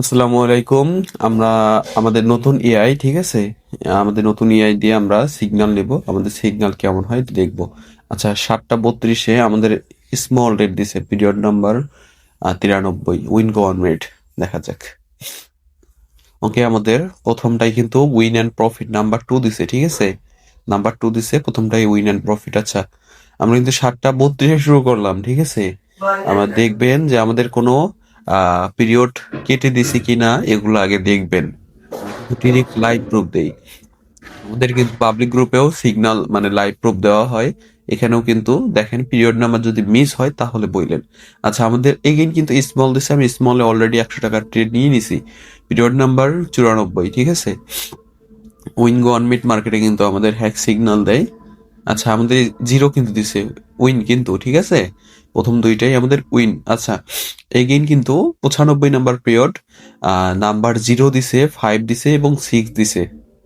আসসালামু আলাইকুম। আমরা আমাদের নতুন এআই, ঠিক আছে, আমাদের নতুন এআই দিয়ে আমরা সিগন্যাল নেব, আমাদের সিগন্যাল কেমন হয় দেখব। আচ্ছা, 7:32-এ আমাদের স্মল রেট দিছে, পিরিয়ড নাম্বার 93, উইন গভর্নমেন্ট। দেখা যাক। ওকে, আমাদের প্রথমটাই কিন্তু উইন অ্যান্ড প্রফিট নাম্বার 2 দিছে, ঠিক আছে, নাম্বার 2 দিছে প্রথমটাই উইন অ্যান্ড প্রফিট। আচ্ছা, আমরা কিন্তু 7:32-এ শুরু করলাম, ঠিক আছে। আমরা দেখবেন যে আমাদের কোনো পিরিয়ড কেটে দিছি কিনা, এগুলো আগে দেখবেন। আমরা কিন্তু ডিরেক্ট লাইভ প্রুফ দেই। আমাদের কিন্তু পাবলিক গ্রুপেও সিগন্যাল মানে লাইভ প্রুফ দেওয়া হয়। এখানেও কিন্তু দেখেন, পিরিয়ড নাম্বার যদি মিস হয় তাহলে বললেন। আচ্ছা, আমাদের এগেইন কিন্তু স্মল দিছে, আমি স্মলে অলরেডি 100 টাকার ট্রেড নিয়ে নিছি। পিরিয়ড নাম্বার 94, ঠিক আছে। উইন গো অন মিড মার্কেটে কিন্তু আমাদের হ্যাক সিগন্যাল দেয়। আচ্ছা, আমাদের জিরো কিন্তু দিছে, উইন কিন্তু, ঠিক আছে। প্রথম দুইটাই আমাদের উইন। আচ্ছা, এগেইন কিন্তু 95 নাম্বার পিরিয়ড, নাম্বার 0 দিছে, 5 দিছে এবং 6 দিছে,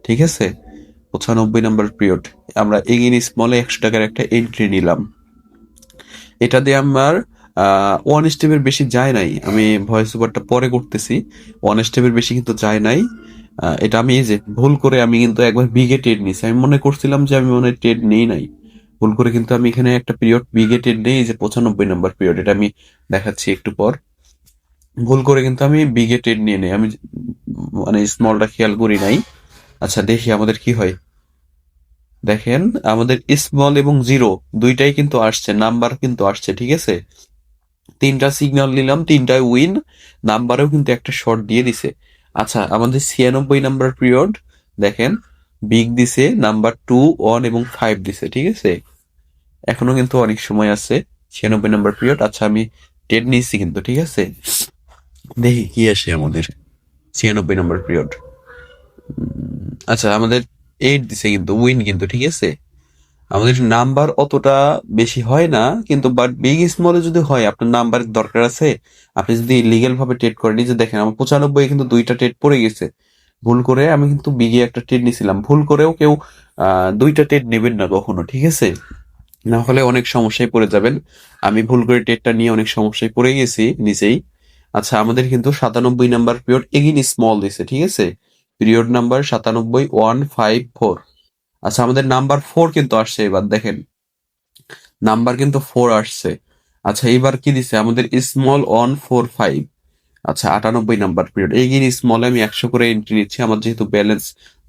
ঠিক আছে। 95 নাম্বার পিরিয়ড আমরা এগেইন স্মলে 100 টাকার একটা এন্ট্রি নিলাম। এটা দিয়ে আমার ওয়ান স্টেপের বেশি যায় নাই। আমি ভয়েস ওভারটা পরে করতেছি। ওয়ান স্টেপের বেশি কিন্তু যায় নাই। এটা আমি এই যে ভুল করে আমি কিন্তু একবার বিগে ট্রেড নিছি। আমি মনে করছিলাম যে আমি মনে হয় ট্রেড নেই নাই। ভুল করে কিন্তু আমি এখানে একটা পিরিয়ড বিগে ট্রেড নেই, এই যে 95 নাম্বার পিরিয়ড, এটা আমি দেখাচ্ছি একটু পর। ভুল করে কিন্তু আমি বিগে ট্রেড নিয়ে নেই, আমি মানে স্মলটা খেয়াল করি নাই। আচ্ছা, দেখি আমাদের কি হয়। দেখেন, আমাদের স্মল এবং জিরো দুইটাই কিন্তু আসছে, নাম্বার কিন্তু আসছে, ঠিক আছে। তিনটা সিগন্যাল নিলাম, তিনটায় উইন। নাম্বারেও কিন্তু একটা শর্ট দিয়ে দিছে। আচ্ছা, আমাদের 96 নাম্বার পিরিয়ড দেখেন, বিগ দিছে, নাম্বার 2, 1 এবং 5 দিছে, ঠিক আছে। এখনো কিন্তু অনেক সময় আছে। 96 নাম্বার পিরিয়ড। আচ্ছা, আমি ট্রেড নিচ্ছি কিন্তু, ঠিক আছে। দেখি কি আসে আমাদের 96 নাম্বার পিরিয়ড। আচ্ছা, আমাদের 8 দিছে কিন্তু, উইন কিন্তু, ঠিক আছে। আমাদের নাম্বার অতটা বেশি হয় না, কিন্তু বাট বিগ স্মলে যদি হয়, আপনার নাম্বারের দরকার আছে। আপনি যদি লিগেল ভাবে ট্রেড করেন, এই যে দেখেন, আমার 95 কিন্তু দুইটা ট্রেড পড়ে গেছে। ভুল করে আমি কিন্তু বিগে একটা ট্রেড নিছিলাম। ভুল করেও কেউ দুইটা ট্রেড নেবেন না কখনো, ঠিক আছে। না হলে অনেক সমস্যায় পড়ে যাবেন। আমি ভুল করে ট্রেডটা নিয়ে অনেক সমস্যায় পড়ে গেছি নিজেই। আচ্ছা, আমাদের কিন্তু 97 নাম্বার পিরিয়ড এগিন স্মল দিছে, ঠিক আছে। Period number 97, 154। আচ্ছা, আমাদের নাম্বার 4 কিন্তু আসছে, এবার দেখেন, নাম্বার কিন্তু 4 আসছে। আচ্ছা, এইবার কি দিছে আমাদের, স্মল 145। আচ্ছা, 98 নাম্বার পিরিয়ড এগেইন স্মলে আমি 100 করে এন্ট্রি নিচ্ছি। আমার যেহেতু ব্যালেন্স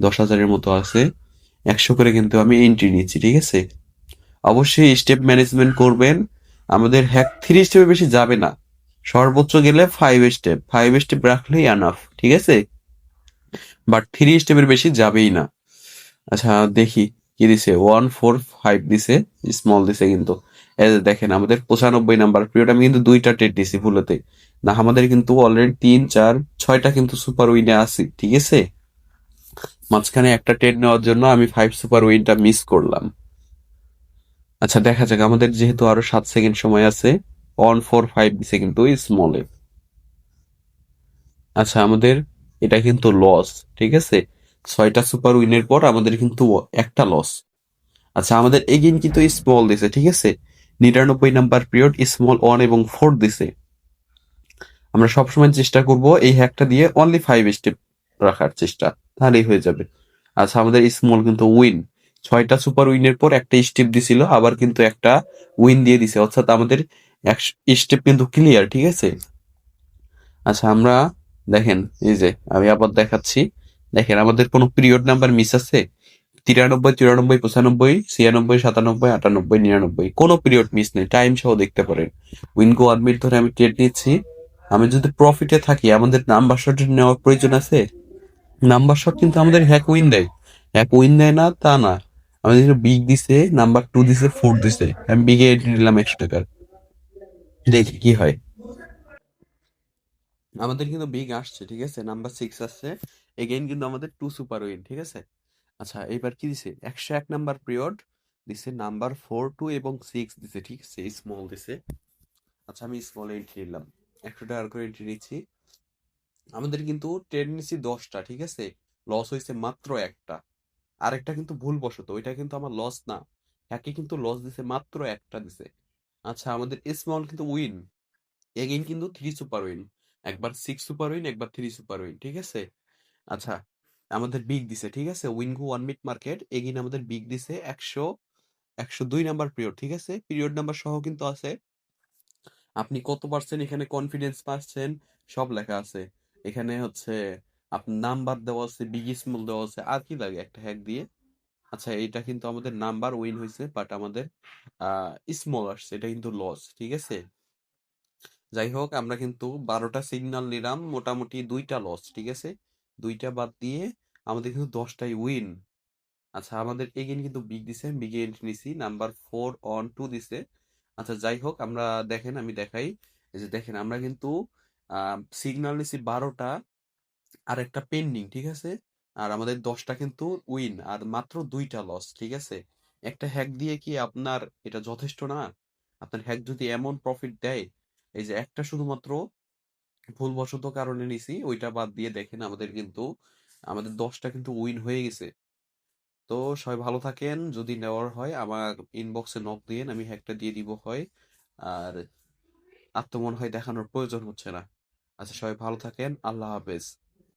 10,000-এর মতো আছে, 100 করে কিন্তু আমি এন্ট্রি নিচ্ছি, ঠিক আছে। অবশ্যই স্টেপ ম্যানেজমেন্ট করবেন। আমাদের হ্যাক 3 স্টেপের বেশি যাবে না। সর্বোচ্চ গেলে 5 স্টেপ, 5 স্টেপ রাখলেই আনাফ, ঠিক আছে। বাট 3 স্টেপের বেশি যাবেই না। আচ্ছা, দেখি কি দিছে, 145 দিছে, স্মল দিছে কিন্তু। এই যে দেখেন, আমাদের 95 নাম্বার পিরিয়ড আমি কিন্তু দুইটা ট্রেড দিছি ভুলেতে। না, আমাদের কিন্তু অলরেডি 3, 4, 6টা কিন্তু সুপার উইনে আছি, ঠিক আছে। মাঝখানে একটা ট্রেড নেওয়ার জন্য আমি 5 সুপার উইনটা মিস করলাম। আচ্ছা, দেখা যাক, আমাদের যেহেতু আরো 7 সেকেন্ড সময় আছে। 145 দিছে কিন্তু স্মলে। আচ্ছা, আমাদের এটা কিন্তু লস, ঠিক আছে। 6টা সুপার উইনের পর আমাদের কিন্তু একটা লস। আচ্ছা, আমাদের এগেইন কিন্তু স্মল দিছে, ঠিক আছে। 99 নাম্বার পিরিয়ড স্মল 1 এবং 4 দিছে। আমরা সবসময় চেষ্টা করব এই হ্যাকটা দিয়ে অনলি 5 স্টেপ রাখার চেষ্টা, তাহলেই হয়ে যাবে। আচ্ছা, আমাদের স্মল কিন্তু উইন। 6টা সুপার উইনের পর একটা স্টেপ দিছিল, আবার কিন্তু একটা উইন দিয়ে দিছে, অর্থাৎ আমাদের 1 স্টেপ কিন্তু ক্লিয়ার, ঠিক আছে। আচ্ছা, আমরা দেখেন, এই যে আমি আবার দেখাচ্ছি। দেখেন, আমাদের কোনো পিরিয়ড নাম্বার মিস আছে? 93, 94, 95, 96, 97, 98, 99, কোনো পিরিয়ড মিস নেই। টাইম সহ দেখতে পারেন। উইনগো 1 মিনিট ধরে আমি ট্রেড নিচ্ছি। আমি যদি প্রফিটে থাকি, আমাদের নাম্বার শট নেওয়ার প্রয়োজন আছে? নাম্বার শট কিন্তু আমাদের হ্যাক উইন দেয়। হ্যাক উইন দেয় না তা না। আমাদের বিগ দিছে, নাম্বার 2 দিছে, 4 দিছে, আমি বিগে এন্ট্রি নিলাম 100 টাকার। দেখি কি হয়। আমাদের কিন্তু বিগ আসছে, ঠিক আছে, নাম্বার 6 আসছে। এগেইন কিন্তু আমাদের 2 সুপার উইন, ঠিক আছে। আচ্ছা, এবার কি দিছে, 101 নাম্বার পিরিয়ড দিছে, নাম্বার 4, 2 এবং 6 দিছে, ঠিক আছে, স্মল দিছে। আচ্ছা, আমি স্মল এন্ট্রি নিলাম, 100 টাকার করে এন্ট্রি নিচ্ছি। আমাদের কিন্তু ট্রেড নিচ্ছি 10টা, ঠিক আছে। লস হয়েছে মাত্র একটা। আরেকটা কিন্তু ভুলবশত, ওইটা কিন্তু আমার লস না। একে কিন্তু লস দিছে, মাত্র একটা দিছে। আচ্ছা, আমাদের স্মল কিন্তু উইন। এগেইন কিন্তু 3 সুপার উইন। একবার 6 সুপার উইন, একবার 3 সুপার উইন, ঠিক আছে? আচ্ছা, আমাদের বিগ দিছে, ঠিক আছে? উইনগো ওয়ান মিট মার্কেট এগিন আমাদের বিগ দিছে 102 নাম্বার পিরিয়ড, ঠিক আছে? পিরিয়ড নাম্বার সহ কিন্তু আছে আপনি কত পার্সেন্ট এখানে কনফিডেন্স পাচ্ছেন, সব লেখা আছে এখানে। হচ্ছে আপনার নাম্বার দেওয়া আছে, বিগ স্মল দেওয়া আছে, আর কি লাগে একটা হ্যাক দিয়ে। আচ্ছা, এটা কিন্তু আমাদের নাম্বার উইন হয়েছে, বাট আমাদের স্মল আসছে, এটা কিন্তু লস, ঠিক আছে? যাই হোক, আমরা কিন্তু 12টা সিগন্যাল নিলাম, মোটামুটি 2টা লস, ঠিক আছে? 2টা বাদ দিয়ে আমাদের কিন্তু 10টাই উইন। আচ্ছা, আমাদের এগেইন কিন্তু বিগ দিছে, বিগ এন্ট্রি নিছি, নাম্বার 4 অন 2 দিছে। আচ্ছা, যাই হোক, আমরা দেখেন, আমি দেখাই। এই যে দেখেন, আমরা কিন্তু সিগন্যাল নিছি 12টা, আর একটা পেন্ডিং, ঠিক আছে? আর আমাদের 10টা কিন্তু উইন, আর মাত্র 2টা লস, ঠিক আছে? একটা হ্যাক দিয়ে কি আপনার এটা যথেষ্ট না? আপনার হ্যাক যদি এমন প্রফিট দেয়, এই যে একটা শুধুমাত্র ভুলবশত কারণে নিছি, ওইটা বাদ দিয়ে দেখেন আমাদের কিন্তু আমাদের 10টা কিন্তু উইন হয়ে গেছে। তো সবাই ভালো থাকেন, যদি নেওয়ার হয় আমার ইনবক্সে নক দিয়েন, আমি হ্যাকটা দিয়ে দিব হয়। আর আর তো মনে হয় দেখানোর প্রয়োজন হচ্ছে না। আচ্ছা, সবাই ভালো থাকেন, আল্লাহ হাফেজ।